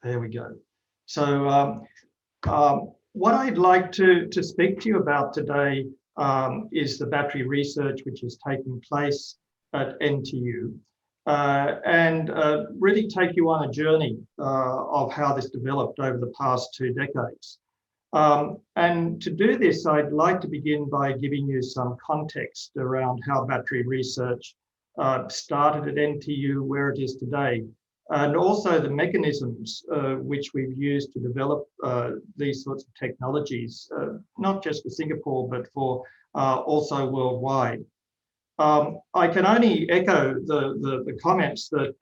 There we go. So what I'd like to speak to you about today is the battery research which is taking place at NTU, and really take you on a journey of how this developed over the past 2 decades. And to do this, I'd like to begin by giving you some context around how battery research started at NTU, where it is today, and also the mechanisms which we've used to develop these sorts of technologies, not just for Singapore, but for also worldwide. I can only echo the comments that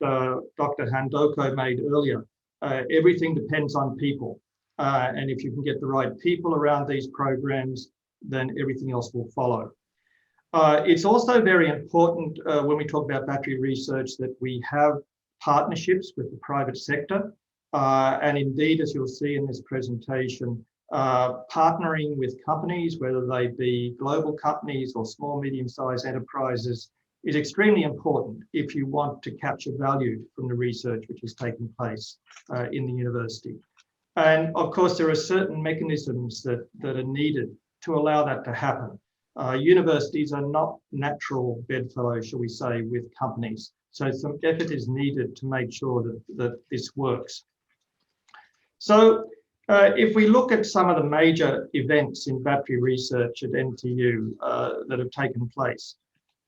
Dr. Handoko made earlier. Everything depends on people. And if you can get the right people around these programs, then everything else will follow. It's also very important when we talk about battery research that we have partnerships with the private sector. And indeed, as you'll see in this presentation, partnering with companies, whether they be global companies or small, medium-sized enterprises, is extremely important if you want to capture value from the research which is taking place in the university. And of course, there are certain mechanisms that are needed to allow that to happen. Universities are not natural bedfellows, shall we say, with companies. So some effort is needed to make sure that this works. So if we look at some of the major events in battery research at NTU that have taken place,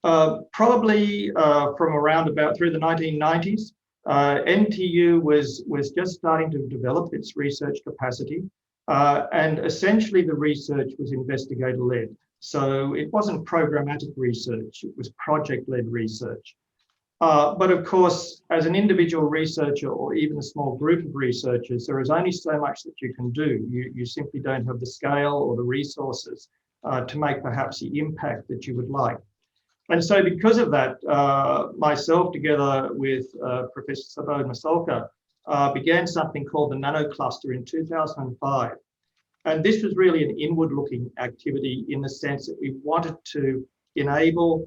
probably from around about through the 1990s, NTU was just starting to develop its research capacity, and essentially the research was investigator-led. So it wasn't programmatic research, it was project-led research. But of course, as an individual researcher or even a small group of researchers, there is only so much that you can do. You simply don't have the scale or the resources to make perhaps the impact that you would like. And so because of that, myself together with Professor Sabod Masolka began something called the Nano Cluster in 2005. And this was really an inward-looking activity in the sense that we wanted to enable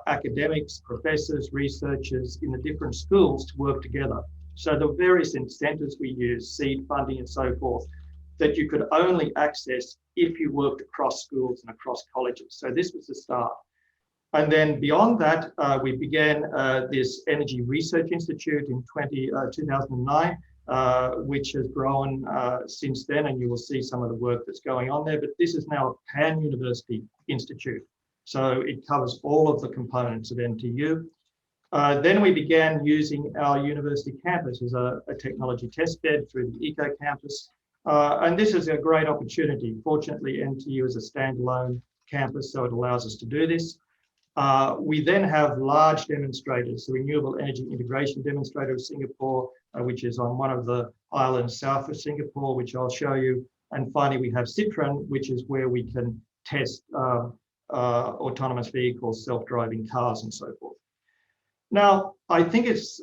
academics, professors, researchers in the different schools to work together. So the various incentives we use, seed funding and so forth, that you could only access if you worked across schools and across colleges. So this was the start. And then beyond that, we began this Energy Research Institute in 2009, which has grown since then, and you will see some of the work that's going on there. But this is now a pan-university institute. So it covers all of the components of NTU. Then we began using our university campus as a technology test bed through the Eco Campus. And this is a great opportunity. Fortunately, NTU is a standalone campus, so it allows us to do this. We then have large demonstrators, the Renewable Energy Integration Demonstrator of Singapore, which is on one of the islands south of Singapore, which I'll show you. And finally, we have Citron, which is where we can test autonomous vehicles, self-driving cars, and so forth. Now, I think it's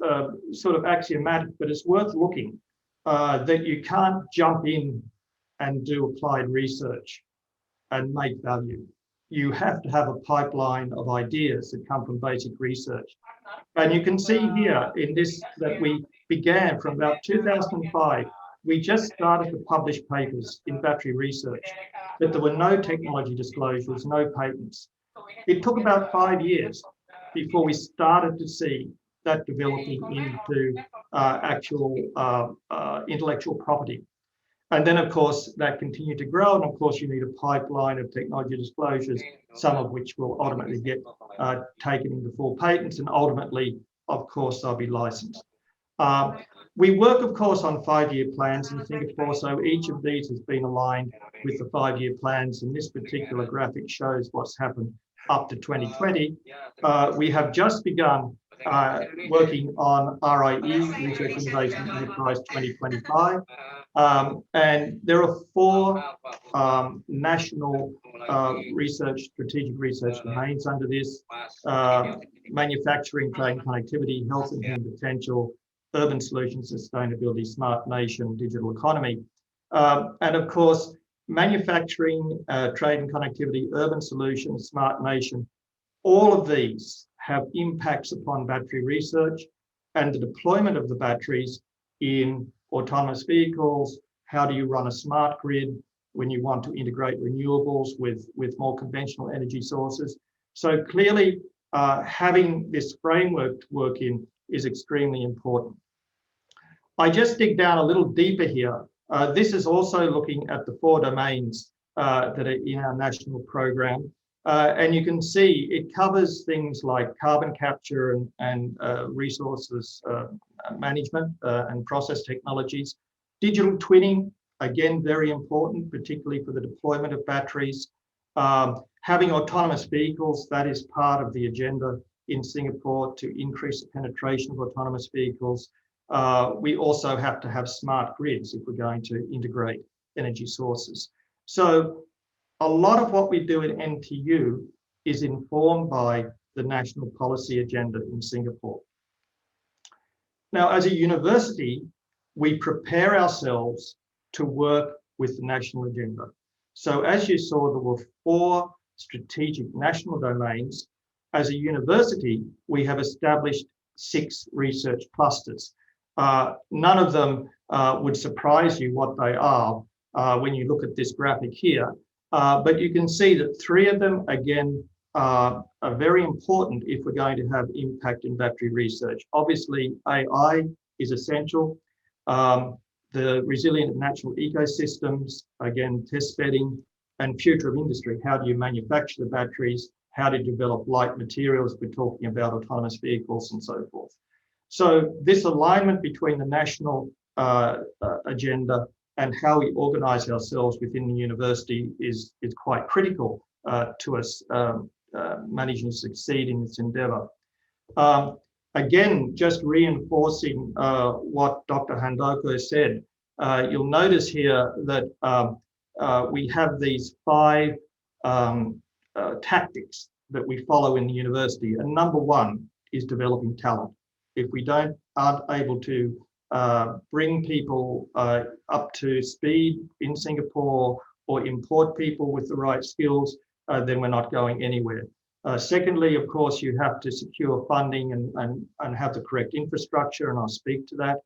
sort of axiomatic, but it's worth looking that you can't jump in and do applied research and make value. You have to have a pipeline of ideas that come from basic research. And you can see here in this that we began from about 2005. We just started to publish papers in battery research, but there were no technology disclosures, no patents. It took about 5 years before we started to see that developing into actual intellectual property. And then, of course, that continued to grow. And of course, you need a pipeline of technology disclosures, some of which will ultimately get taken into full patents. And ultimately, of course, they'll be licensed. We work, of course, on 5-year plans in Singapore. So each of these has been aligned with the 5-year plans. And this particular graphic shows what's happened up to 2020. We have just begun working on RIE, Research Innovation Enterprise 2025. And there are 4 national strategic research domains under this: manufacturing, trade and connectivity, health and human potential, urban solutions, sustainability, smart nation, digital economy. And of course, manufacturing, trade and connectivity, urban solutions, smart nation, all of these have impacts upon battery research and the deployment of the batteries in autonomous vehicles, how do you run a smart grid when you want to integrate renewables with more conventional energy sources. So clearly, having this framework to work in is extremely important. I just dig down a little deeper here. This is also looking at the 4 domains that are in our national program. And you can see it covers things like carbon capture and resources management and process technologies. Digital twinning, again, very important, particularly for the deployment of batteries. Having autonomous vehicles, that is part of the agenda in Singapore to increase the penetration of autonomous vehicles. We also have to have smart grids if we're going to integrate energy sources. So a lot of what we do at NTU is informed by the national policy agenda in Singapore. Now, as a university, we prepare ourselves to work with the national agenda. So as you saw, there were 4 strategic national domains. As a university, we have established 6 research clusters. None of them would surprise you what they are when you look at this graphic here. But you can see that 3 of them, again, are very important if we're going to have impact in battery research. Obviously, AI is essential. The resilient natural ecosystems, again, test bedding, and future of industry. How do you manufacture the batteries? How to develop light materials? We're talking about autonomous vehicles and so forth. So this alignment between the national agenda and how we organize ourselves within the university is quite critical to us managing to succeed in this endeavor. Again, just reinforcing what Dr. Handoko said, you'll notice here that we have these 5 tactics that we follow in the university. And number 1 is developing talent. If we aren't able to bring people up to speed in Singapore or import people with the right skills, then we're not going anywhere. Secondly, of course, you have to secure funding and have the correct infrastructure, and I'll speak to that.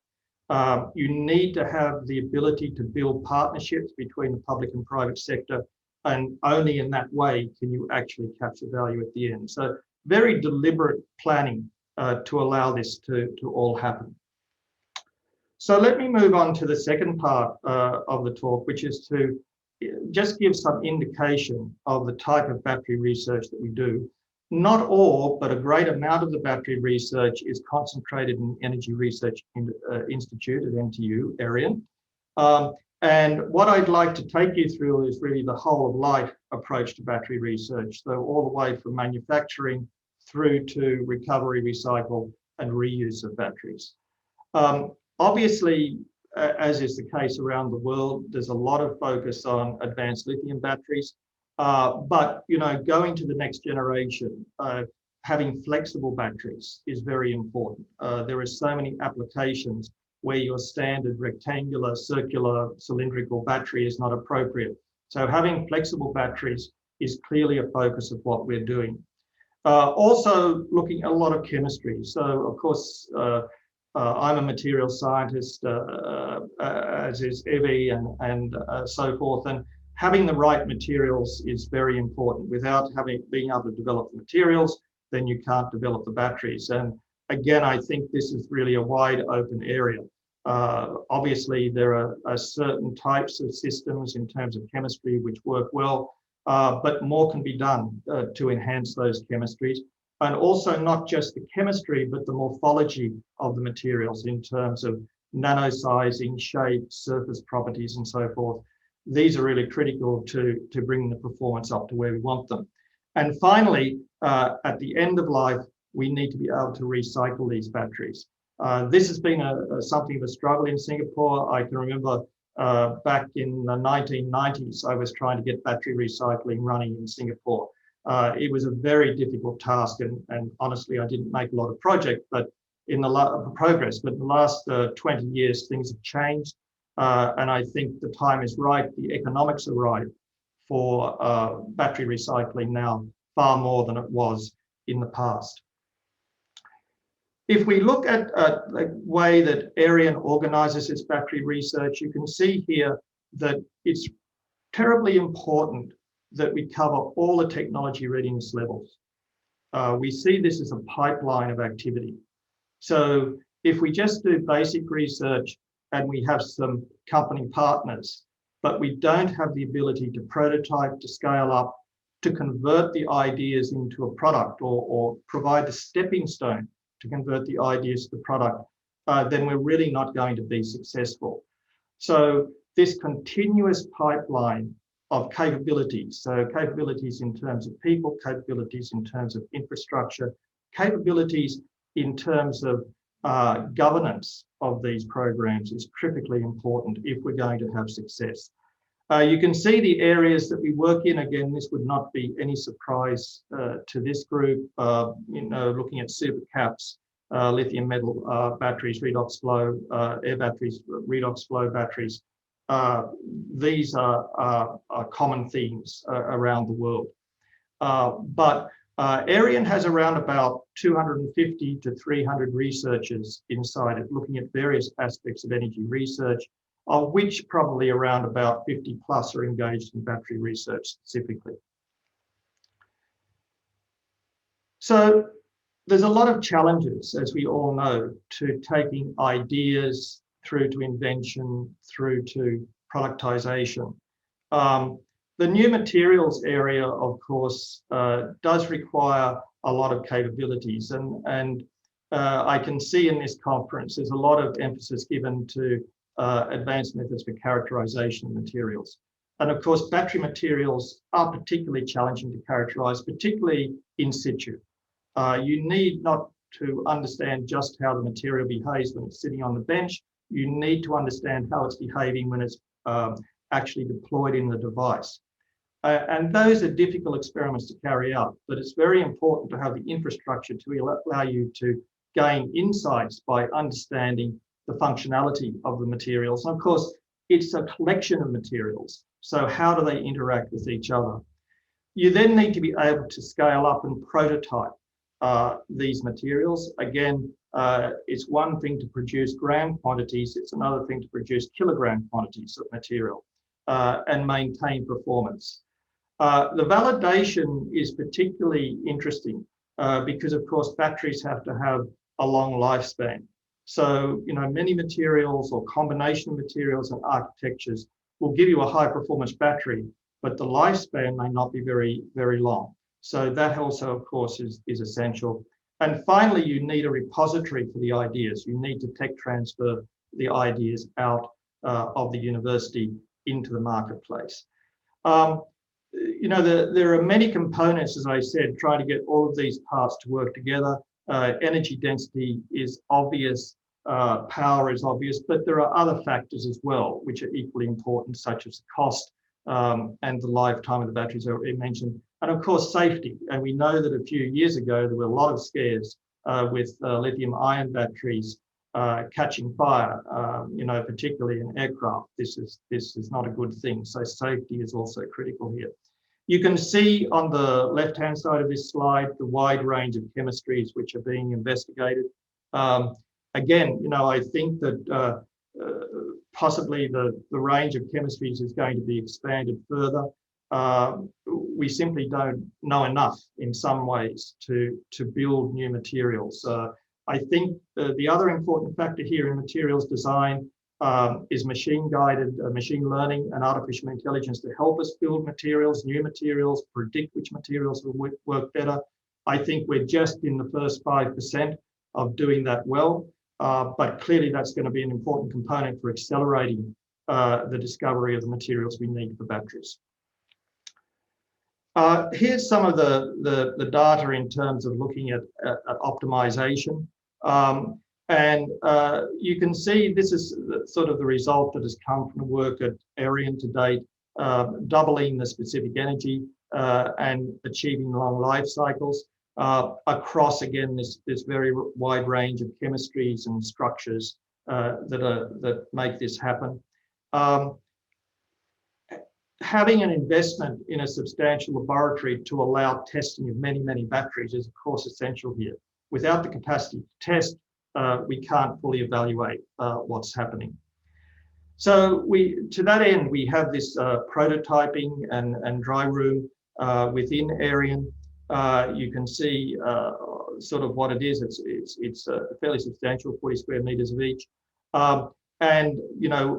You need to have the ability to build partnerships between the public and private sector, and only in that way can you actually capture value at the end. So very deliberate planning to allow this to all happen. So let me move on to the second part of the talk, which is to just give some indication of the type of battery research that we do. Not all, but a great amount of the battery research is concentrated in Energy Research Institute at NTU, Arian. And what I'd like to take you through is really the whole of life approach to battery research. So all the way from manufacturing through to recovery, recycle, and reuse of batteries. Obviously, as is the case around the world, there's a lot of focus on advanced lithium batteries. But going to the next generation, having flexible batteries is very important. There are so many applications where your standard rectangular, circular, cylindrical battery is not appropriate. So having flexible batteries is clearly a focus of what we're doing. Also looking at a lot of chemistry. So of course, I'm a material scientist, as is Evie and so forth. And having the right materials is very important. Without being able to develop the materials, then you can't develop the batteries. And again, I think this is really a wide open area. Obviously, there are certain types of systems in terms of chemistry which work well, but more can be done to enhance those chemistries. And also not just the chemistry, but the morphology of the materials in terms of nano-sizing, shape, surface properties, and so forth. These are really critical to bring the performance up to where we want them. And finally, at the end of life, we need to be able to recycle these batteries. This has been something of a struggle in Singapore. I can remember back in the 1990s, I was trying to get battery recycling running in Singapore. It was a very difficult task, and honestly, I didn't make a lot of progress, but in the last 20 years, things have changed. And I think the time is right, the economics are right for battery recycling now, far more than it was in the past. If we look at the way that Arian organizes its battery research, you can see here that it's terribly important that we cover all the technology readiness levels. We see this as a pipeline of activity. So if we just do basic research and we have some company partners, but we don't have the ability to prototype, to scale up, to convert the ideas into a product or provide the stepping stone to convert the ideas to the product, then we're really not going to be successful. So this continuous pipeline of capabilities, so capabilities in terms of people, capabilities in terms of infrastructure, capabilities in terms of governance of these programs is critically important if we're going to have success. You can see the areas that we work in. Again, this would not be any surprise to this group. Looking at supercaps, lithium metal batteries, redox flow, air batteries, redox flow batteries. These are common themes around the world. But Arian has around about 250 to 300 researchers inside it, looking at various aspects of energy research, of which probably around about 50 plus are engaged in battery research specifically. So there's a lot of challenges, as we all know, to taking ideas through to invention, through to productization. The new materials area, of course, does require a lot of capabilities. And I can see in this conference, there's a lot of emphasis given to advanced methods for characterization of materials. And of course, battery materials are particularly challenging to characterize, particularly in situ. You need not to understand just how the material behaves when it's sitting on the bench. You need to understand how it's behaving when it's actually deployed in the device. And those are difficult experiments to carry out, but it's very important to have the infrastructure to allow you to gain insights by understanding the functionality of the materials. And of course, it's a collection of materials. So how do they interact with each other? You then need to be able to scale up and prototype these materials. Again, it's one thing to produce gram quantities, it's another thing to produce kilogram quantities of material and maintain performance. The validation is particularly interesting because, of course, batteries have to have a long lifespan. So, many materials or combination of materials and architectures will give you a high performance battery, but the lifespan may not be very, very long. So that also, of course, is essential. And finally, you need a repository for the ideas. You need to tech transfer the ideas out of the university into the marketplace. There are many components, as I said, trying to get all of these parts to work together. Energy density is obvious, power is obvious, but there are other factors as well, which are equally important, such as cost and the lifetime of the batteries I already mentioned. And of course, safety. And we know that a few years ago, there were a lot of scares with lithium-ion batteries catching fire, particularly in aircraft. This is not a good thing. So safety is also critical here. You can see on the left-hand side of this slide, the wide range of chemistries which are being investigated. Again, I think that possibly the range of chemistries is going to be expanded further. We simply don't know enough in some ways to build new materials. I think the other important factor here in materials design is machine-guided machine learning and artificial intelligence to help us build materials, new materials, predict which materials will work better. I think we're just in the first 5% of doing that well, but clearly that's going to be an important component for accelerating the discovery of the materials we need for batteries. Here's some of the data in terms of looking at optimization. And you can see this is sort of the result that has come from the work at Arian to date, doubling the specific energy and achieving long life cycles across, again, this very wide range of chemistries and structures that make this happen. Having an investment in a substantial laboratory to allow testing of many, many batteries is, of course, essential here. without the capacity to test, we can't fully evaluate what's happening. So to that end, we have this prototyping and dry room within Arion. You can see sort of what it is. It's a fairly substantial, 40 square meters of each, and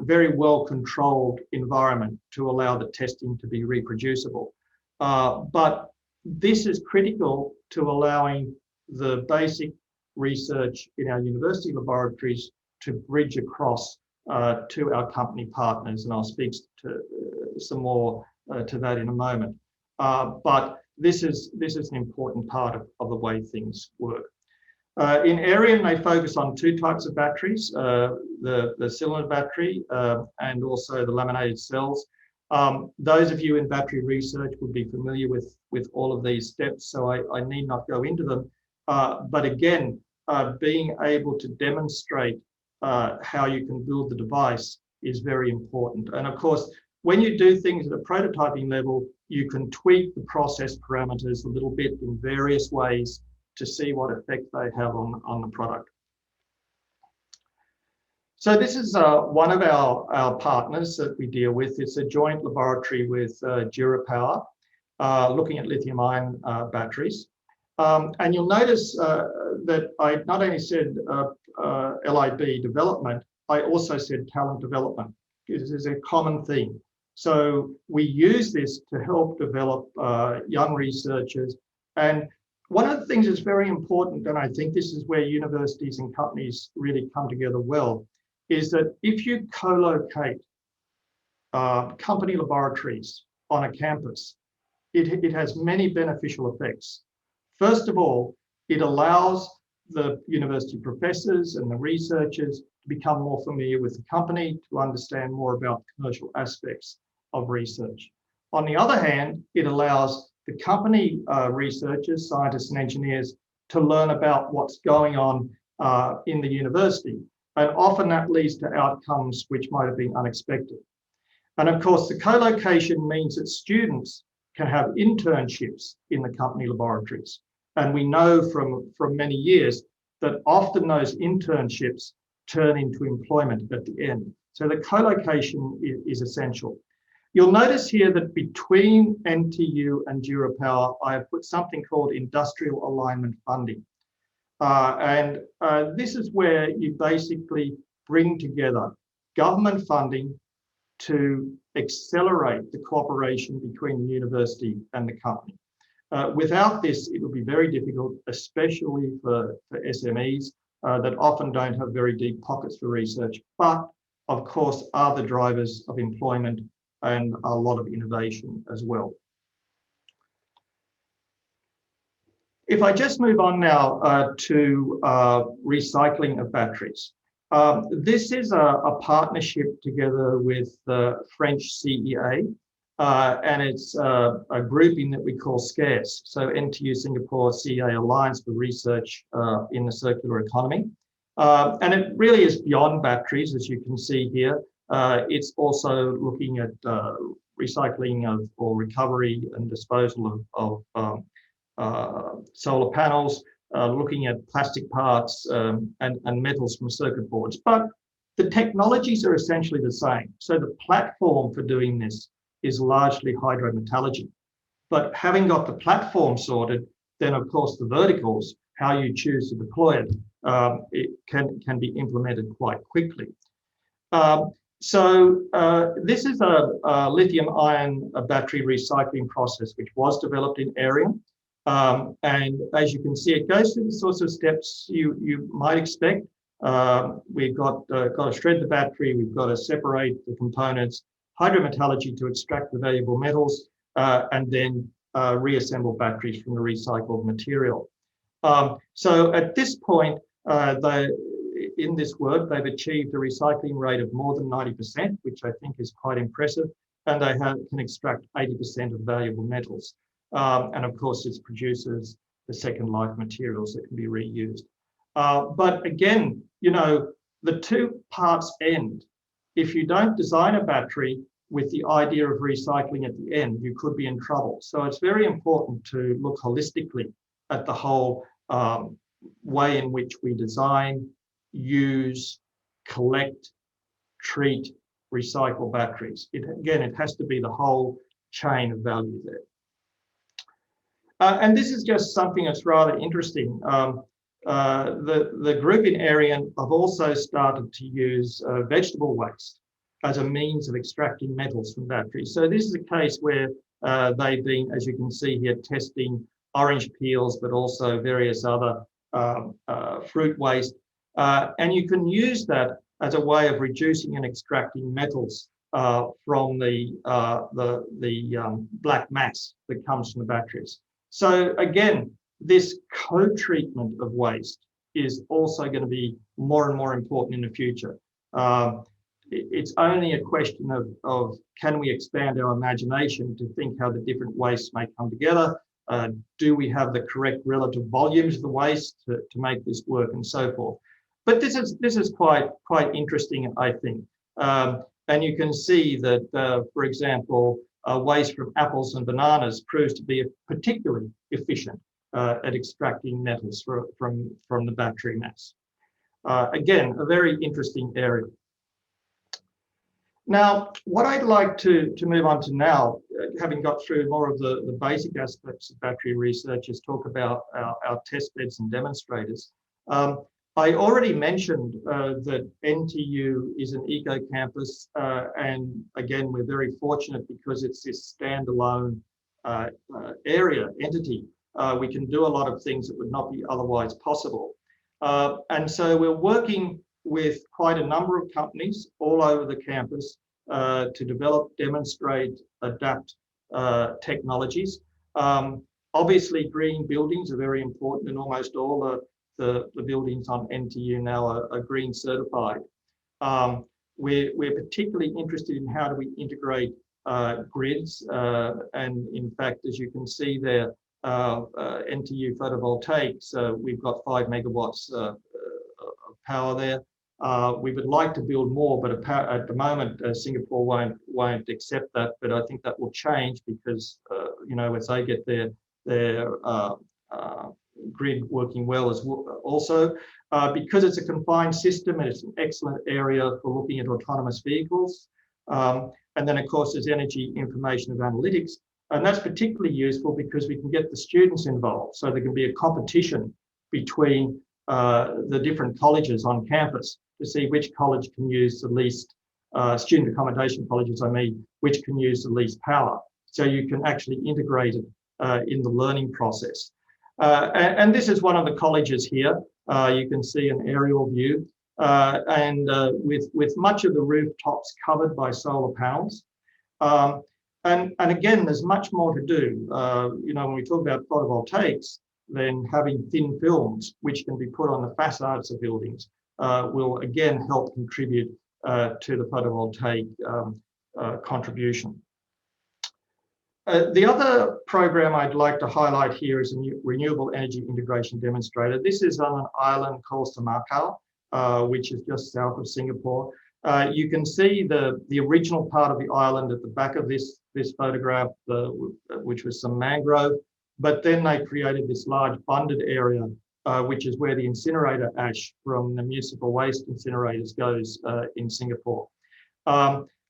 very well controlled environment to allow the testing to be reproducible. But this is critical to allowing the basic research in our university laboratories to bridge across to our company partners, and I'll speak to some more to that in a moment. But this is an important part of the way things work. In Arion, they focus on two types of batteries, the cylinder battery and also the laminated cells. Those of you in battery research would be familiar with all of these steps, so I need not go into them. But again, being able to demonstrate how you can build the device is very important. And of course, when you do things at a prototyping level, you can tweak the process parameters a little bit in various ways to see what effect they have on the product. So this is one of our partners that we deal with. It's a joint laboratory with DuraPower, looking at lithium-ion batteries. And you'll notice that I not only said LIB development, I also said talent development. This is a common theme. So we use this to help develop young researchers. And one of the things that's very important, and I think this is where universities and companies really come together well, is that if you co-locate company laboratories on a campus, it has many beneficial effects. First of all, it allows the university professors and the researchers to become more familiar with the company, to understand more about commercial aspects of research. On the other hand, it allows the company researchers, scientists and engineers to learn about what's going on in the university. And often that leads to outcomes which might have been unexpected. And of course, the co-location means that students can have internships in the company laboratories. And we know from many years that often those internships turn into employment at the end. So the co-location is essential. You'll notice here that between NTU and DuraPower, I have put something called industrial alignment funding. This is where you basically bring together government funding to accelerate the cooperation between the university and the company. Without this, it will be very difficult, especially for SMEs that often don't have very deep pockets for research, but of course are the drivers of employment and a lot of innovation as well. If I just move on now to recycling of batteries. This is a partnership together with the French CEA, and it's a grouping that we call SCARES, so NTU Singapore CEA Alliance for Research in the Circular Economy. And it really is beyond batteries, as you can see here. It's also looking at recycling or recovery and disposal of solar panels, looking at plastic parts and metals from circuit boards. But the technologies are essentially the same. So the platform for doing this is largely hydrometallurgy. But having got the platform sorted, then of course the verticals, how you choose to deploy it, it can be implemented quite quickly. This is a lithium-ion battery recycling process which was developed in Arion. And as you can see, it goes through the sorts of steps you might expect. We've got to shred the battery, we've got to separate the components, hydrometallurgy to extract the valuable metals, and then reassemble batteries from the recycled material. So at this point, in this work, they've achieved a recycling rate of more than 90%, which I think is quite impressive, and they can extract 80% of valuable metals. And of course, it produces the second life materials that can be reused. But again, the two parts end. If you don't design a battery with the idea of recycling at the end, you could be in trouble. So it's very important to look holistically at the whole way in which we design, use, collect, treat, recycle batteries. Again, it has to be the whole chain of value there. And this is just something that's rather interesting. The group in Arian have also started to use vegetable waste as a means of extracting metals from batteries. So this is a case where they've been, as you can see here, testing orange peels, but also various other fruit waste. And you can use that as a way of reducing and extracting metals from the black mass that comes from the batteries. So again, this co-treatment of waste is also going to be more and more important in the future. It's only a question of can we expand our imagination to think how the different wastes may come together? Do we have the correct relative volumes of the waste to make this work, and so forth? But this is quite interesting, I think. And you can see that, for example, waste from apples and bananas proves to be particularly efficient at extracting metals from the battery mass. Again, a very interesting area. Now, what I'd like to move on to now, having got through more of the basic aspects of battery research, is talk about our test beds and demonstrators. I already mentioned that NTU is an eco-campus, and again, we're very fortunate because it's this standalone entity. We can do a lot of things that would not be otherwise possible. And so we're working with quite a number of companies all over the campus to develop, demonstrate, adapt technologies. Obviously, green buildings are very important, and almost all the buildings on NTU now are green certified. We're particularly interested in how do we integrate grids, and in fact, as you can see there, NTU photovoltaics, we've got 5 megawatts of power there. We would like to build more, but at the moment, Singapore won't accept that. But I think that will change because you know, as they get their grid working well as also, because it's a confined system and it's an excellent area for looking at autonomous vehicles. And then, of course, there's energy information and analytics. And that's particularly useful because we can get the students involved. So there can be a competition between the different colleges on campus to see which college can use the least, student accommodation colleges, I mean, which can use the least power. So you can actually integrate it in the learning process. And this is one of the colleges here. You can see an aerial view, and with much of the rooftops covered by solar panels. And again, there's much more to do. You know, when we talk about photovoltaics, then having thin films, which can be put on the facades of buildings, will again help contribute to the photovoltaic contribution. The other program I'd like to highlight here is a renewable energy integration demonstrator. This is on an island called Semakau, which is just south of Singapore. You can see the original part of the island at the back of this photograph, which was some mangrove, but then they created this large bunded area, which is where the incinerator ash from the municipal waste incinerators goes in Singapore.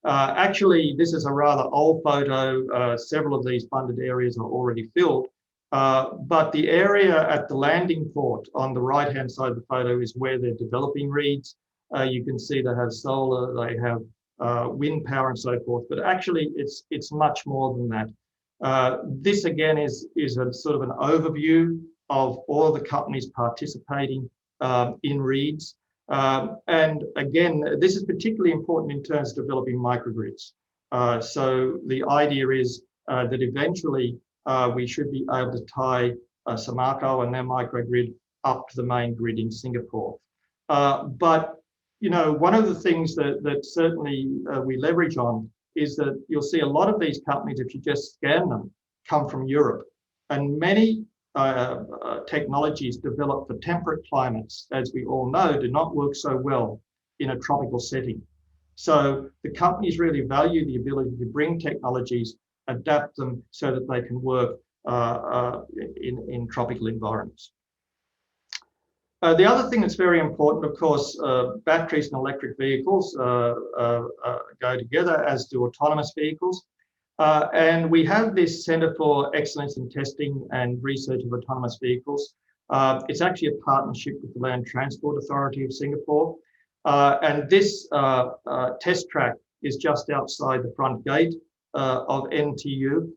Actually, this is a rather old photo. Several of these bunded areas are already filled, but the area at the landing port on the right-hand side of the photo is where they're developing reeds. You can see they have solar, they have wind power and so forth, but actually it's much more than that. This again is a sort of an overview of all the companies participating in reeds. And again, this is particularly important in terms of developing microgrids. So the idea is that eventually we should be able to tie Semakau and their microgrid up to the main grid in Singapore. But you know, one of the things that certainly we leverage on is that you'll see a lot of these companies, if you just scan them, come from Europe. And many technologies developed for temperate climates, as we all know, do not work so well in a tropical setting. So the companies really value the ability to bring technologies, adapt them so that they can work in tropical environments. The other thing that's very important, of course, batteries and electric vehicles go together, as do autonomous vehicles. And we have this Centre for Excellence in Testing and Research of Autonomous Vehicles. It's actually a partnership with the Land Transport Authority of Singapore. And this test track is just outside the front gate of NTU.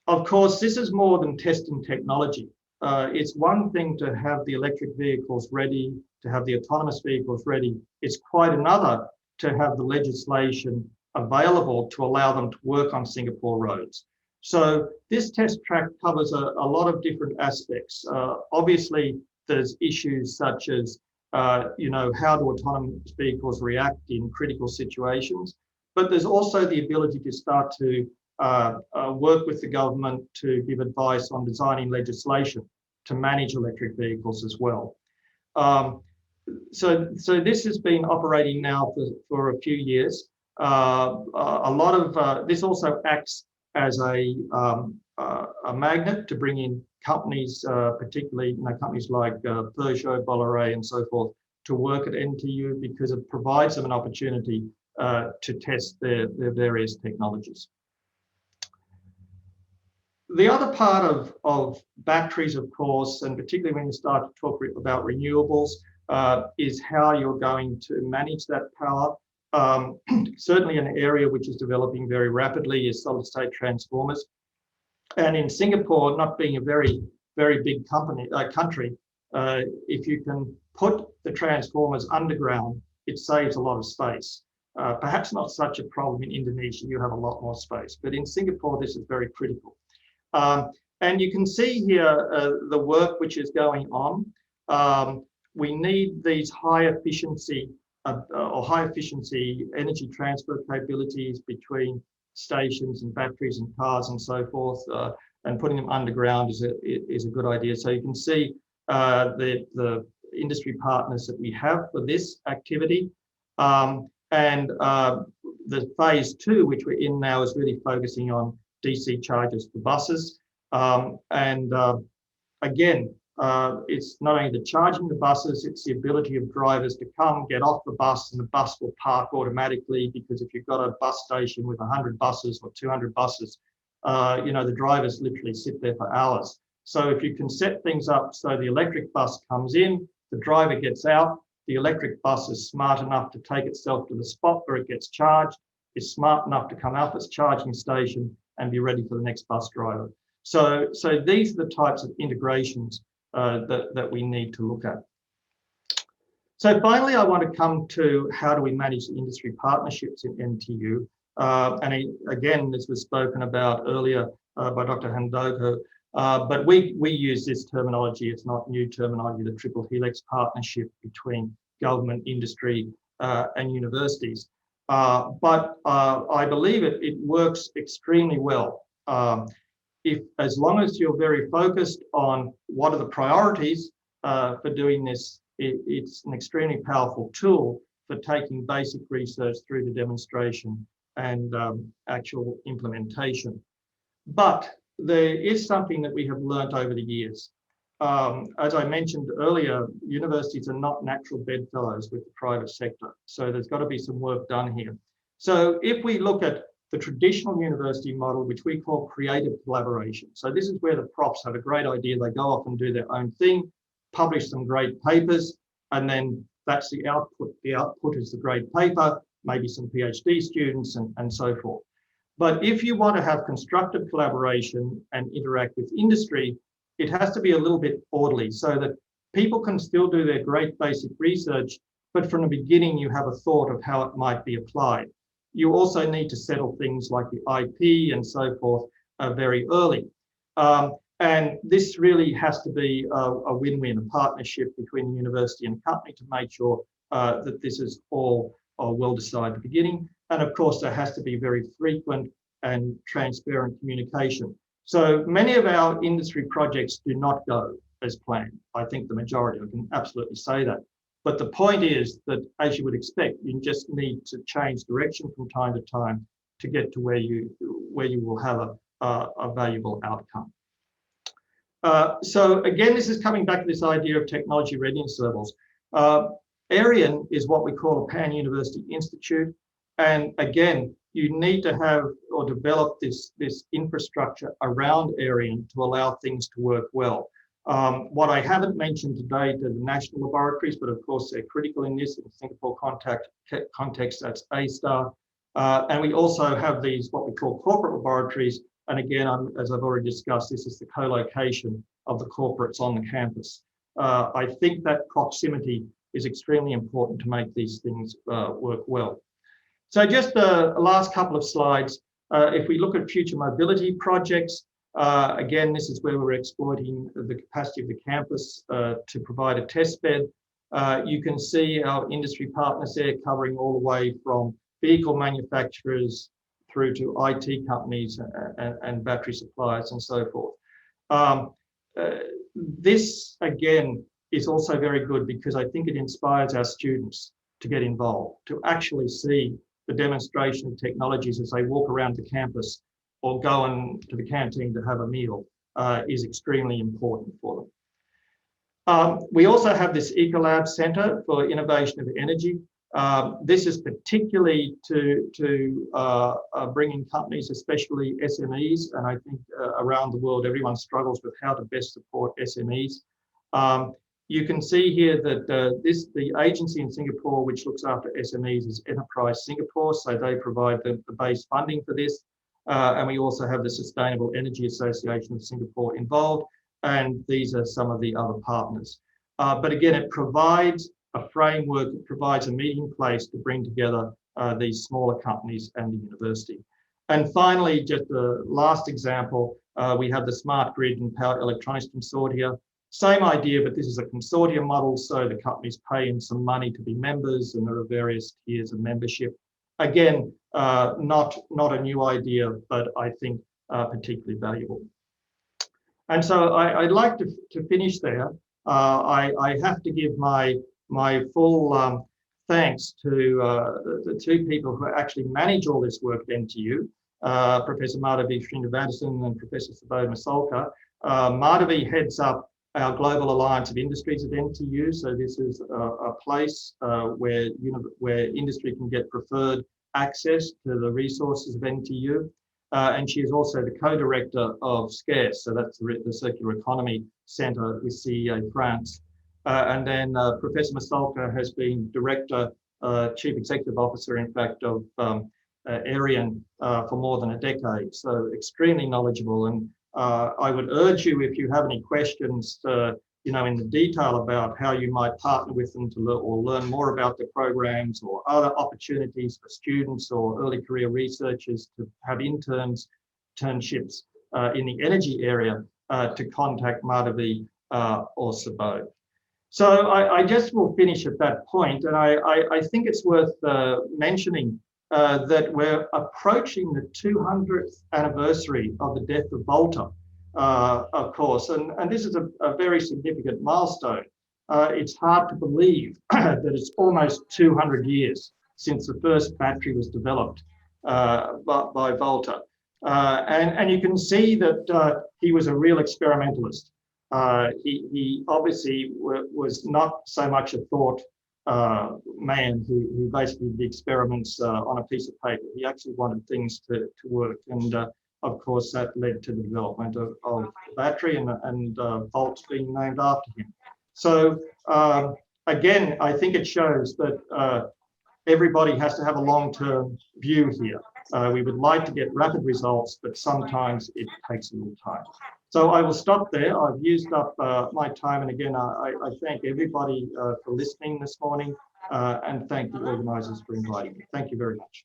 Of course, this is more than testing technology. It's one thing to have the electric vehicles ready, to have the autonomous vehicles ready. It's quite another to have the legislation available to allow them to work on Singapore roads. So this test track covers a lot of different aspects. Obviously, there's issues such as, how do autonomous vehicles react in critical situations? But there's also the ability to start to work with the government to give advice on designing legislation to manage electric vehicles as well. So this has been operating now for a few years. A lot of this also acts as a magnet to bring in companies, particularly companies like Peugeot, Bolloré, and so forth, to work at NTU because it provides them an opportunity to test their various technologies. The other part of batteries, of course, and particularly when you start to talk about renewables, is how you're going to manage that power. Certainly an area which is developing very rapidly is solid-state transformers. And in Singapore, not being a very, very big country, if you can put the transformers underground, it saves a lot of space. Perhaps not such a problem in Indonesia, you have a lot more space. But in Singapore, this is very critical. And you can see here the work which is going on. We need these high efficiency energy transfer capabilities between stations and batteries and cars and so forth, and putting them underground is a good idea. So you can see the industry partners that we have for this activity. And the phase 2, which we're in now, is really focusing on DC chargers for buses. Again, it's not only the charging the buses, it's the ability of drivers to come, get off the bus, and the bus will park automatically, because if you've got a bus station with 100 buses or 200 buses, the drivers literally sit there for hours. So if you can set things up so the electric bus comes in, the driver gets out, the electric bus is smart enough to take itself to the spot where it gets charged, is smart enough to come out its charging station and be ready for the next bus driver. So these are the types of integrations that we need to look at. So finally, I want to come to how do we manage the industry partnerships in NTU. And again, this was spoken about earlier by Dr. Handoko, but we use this terminology. It's not new terminology, the triple helix partnership between government, industry, and universities. But I believe it works extremely well. As long as you're very focused on what are the priorities for doing this, it's an extremely powerful tool for taking basic research through to demonstration and actual implementation. But there is something that we have learnt over the years. As I mentioned earlier, universities are not natural bedfellows with the private sector. So there's got to be some work done here. So if we look at the traditional university model, which we call creative collaboration. So this is where the profs have a great idea. They go off and do their own thing, publish some great papers, and then that's the output. The output is the great paper, maybe some PhD students and so forth. But if you want to have constructive collaboration and interact with industry, it has to be a little bit orderly so that people can still do their great basic research, but from the beginning you have a thought of how it might be applied. You also need to settle things like the IP and so forth very early. And this really has to be a win-win, a partnership between the university and company to make sure that this is all well decided at the beginning. And of course, there has to be very frequent and transparent communication. So many of our industry projects do not go as planned. I think the majority, I can absolutely say that. But the point is that, as you would expect, you just need to change direction from time to time to get to where you will have a valuable outcome. So again, this is coming back to this idea of technology readiness levels. Arian is what we call a pan-university institute. And again, you need to have or develop this infrastructure around Arian to allow things to work well. What I haven't mentioned today are the national laboratories, but of course they're critical in this. In the Singapore context, that's A-STAR. And we also have these, what we call corporate laboratories. And again, as I've already discussed, this is the co-location of the corporates on the campus. I think that proximity is extremely important to make these things work well. So just the last couple of slides, if we look at future mobility projects, again, this is where we're exploiting the capacity of the campus to provide a test bed. You can see our industry partners there covering all the way from vehicle manufacturers through to IT companies and battery suppliers and so forth. This, again, is also very good because I think it inspires our students to get involved, to actually see the demonstration of technologies as they walk around the campus or go to the canteen to have a meal is extremely important for them. We also have this Ecolab Centre for Innovation of Energy. This is particularly to bring in companies, especially SMEs, and I think around the world everyone struggles with how to best support SMEs. You can see here that the agency in Singapore which looks after SMEs is Enterprise Singapore, so they provide the base funding for this. And we also have the Sustainable Energy Association of Singapore involved, and these are some of the other partners. But again, it provides a framework, it provides a meeting place to bring together these smaller companies and the university. And finally, just the last example, we have the Smart Grid and Power Electronics Consortia. Same idea, but this is a consortium model, so the companies pay in some money to be members, and there are various tiers of membership. Again, not a new idea, but I think particularly valuable. And so I'd like to finish there. I have to give my full thanks to the two people who actually manage all this work at NTU, Professor Madhavi Srinivasan and Professor Subodh Masolkar. Madhavi heads up our Global Alliance of Industries at NTU. So this is a place where industry can get preferred access to the resources of NTU. And she is also the co-director of SCARES, so that's the Circular Economy Centre with CEA France. And then Professor Masolkar has been Director, Chief Executive Officer, in fact, of Arian for more than a decade, so extremely knowledgeable. And I would urge you, if you have any questions, in the detail about how you might partner with them to learn more about the programs or other opportunities for students or early career researchers to have internships in the energy area, to contact Madhavi or Subodh. So I just will finish at that point, and I think it's worth mentioning that we're approaching the 200th anniversary of the death of Volta, of course, and this is a very significant milestone. It's hard to believe that it's almost 200 years since the first battery was developed by Volta. And you can see that he was a real experimentalist. He obviously was not so much a thought man who basically did experiments on a piece of paper. He actually wanted things to work, and of course that led to the development of the battery and Volt being named after him. So again, I think it shows that everybody has to have a long-term view here. We would like to get rapid results, but sometimes it takes a little time. So I will stop there. I've used up my time, and again, I thank everybody for listening this morning, and thank the organisers for inviting me. Thank you very much.